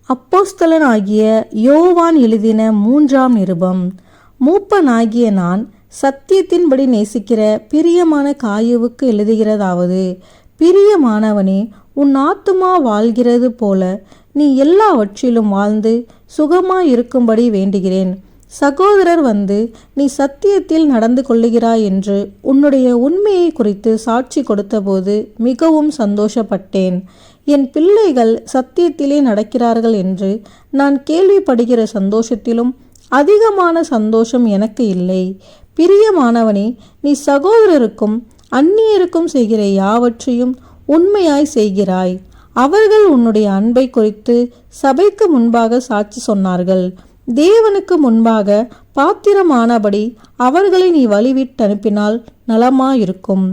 அப்போஸ்தலனாகிய யோவான் எழுதின 3ஆம் நிருபம். மூப்பனாகிய நான் சத்தியத்தின்படி நேசிக்கிற பிரியமான காயுவுக்கு எழுதுகிறதாவது, பிரியமானவனே, உன் ஆத்துமா வாழ்கிறது போல நீ எல்லாவற்றிலும் வாழ்ந்து சுகமாயிருக்கும்படி வேண்டுகிறேன். சகோதரர் வந்து நீ சத்தியத்தில் நடந்து கொள்ளுகிறாய் என்று உன்னுடைய உண்மையை குறித்து சாட்சி கொடுத்தபோது மிகவும் சந்தோஷப்பட்டேன். என் பிள்ளைகள் சத்தியத்திலே நடக்கிறார்கள் என்று நான் கேள்விப்படுகிற சந்தோஷத்திலும் அதிகமான சந்தோஷம் எனக்கு இல்லை. பிரியமானவனே, நீ சகோதரருக்கும் அந்நியருக்கும் செய்கிற யாவற்றையும் உண்மையாய் செய்கிறாய். அவர்கள் உன்னுடைய அன்பை குறித்து சபைக்கு முன்பாக சாட்சி சொன்னார்கள். தேவனுக்கு முன்பாக பாத்திரமானபடி அவர்களை நீ வழிவிட்டு அனுப்பினால் நலமாயிருக்கும்.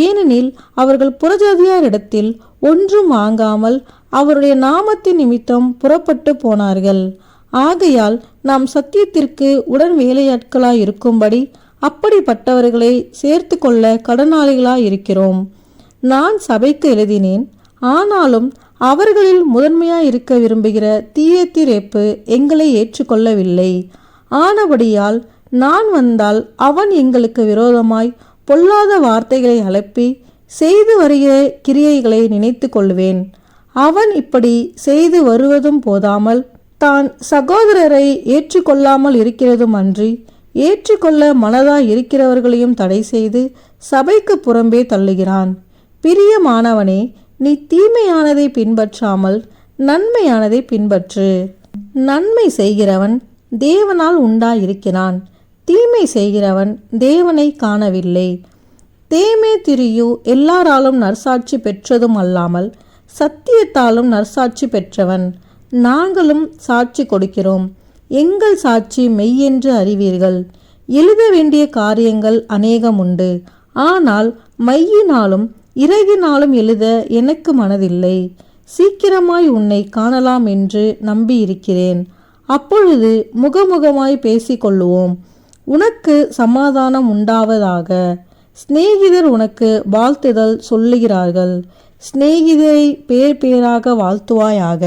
ஏனெனில் அவர்கள் புறஜாதியாரிடத்தில் ஒன்றும் வாங்காமல் அவருடைய நாமத்தின் நிமித்தம் புறப்பட்டு போனார்கள். ஆகையால் நாம் சத்தியத்திற்கு உடன் வேலையாட்களாய் இருக்கும்படி அப்படிப்பட்டவர்களை சேர்த்து கொள்ள கடனாளிகளாயிருக்கிறோம். நான் சபைக்கு எழுதினேன், ஆனாலும் அவர்களில் முதன்மையாய் இருக்க விரும்புகிற தியத்திரேப்பு எங்களை ஏற்றுக்கொள்ளவில்லை. ஆனபடியால் நான் வந்தால் அவன் எங்களுக்கு விரோதமாய் பொல்லாத வார்த்தைகளை அலப்பி செய்து வருகிற கிரியைகளை நினைத்து கொள்வேன். அவன் இப்படி செய்து வருவதும் போதாமல் தான் சகோதரரை ஏற்றுக்கொள்ளாமல் இருக்கிறதும் அன்றி ஏற்றுக்கொள்ள மனதாய் இருக்கிறவர்களையும் தடை செய்து சபைக்கு புறம்பே தள்ளுகிறான். பிரியமானவனே, நீ தீமையானதை பின்பற்றாமல் நன்மையானதை பின்பற்று. நன்மை செய்கிறவன் தேவனால் உண்டாயிருக்கிறான், தீமை செய்கிறவன் தேவனை காணவில்லை. தேமேத்திரியு எல்லாராலும் நற்சாட்சி பெற்றதும் அல்லாமல் சத்தியத்தாலும் நற்சாட்சி பெற்றவன். நாங்களும் சாட்சி கொடுக்கிறோம், எங்கள் சாட்சி மெய்யென்று அறிவீர்கள். எழுத வேண்டிய காரியங்கள் அநேகம் உண்டு, ஆனால் மையினாலும் இறகினாலும் எழுத எனக்கு மனதில்லை. சீக்கிரமாய் உன்னை காணலாம் என்று நம்பியிருக்கிறேன். அப்பொழுது முகமுகமாய் பேசிக்கொள்ளுவோம். உனக்கு சமாதானம் உண்டாவதாக. சிநேகிதர் உனக்கு வாழ்த்துதல் சொல்லுகிறார்கள். சிநேகிதரை பேர் பேராக வாழ்த்துவாயாக.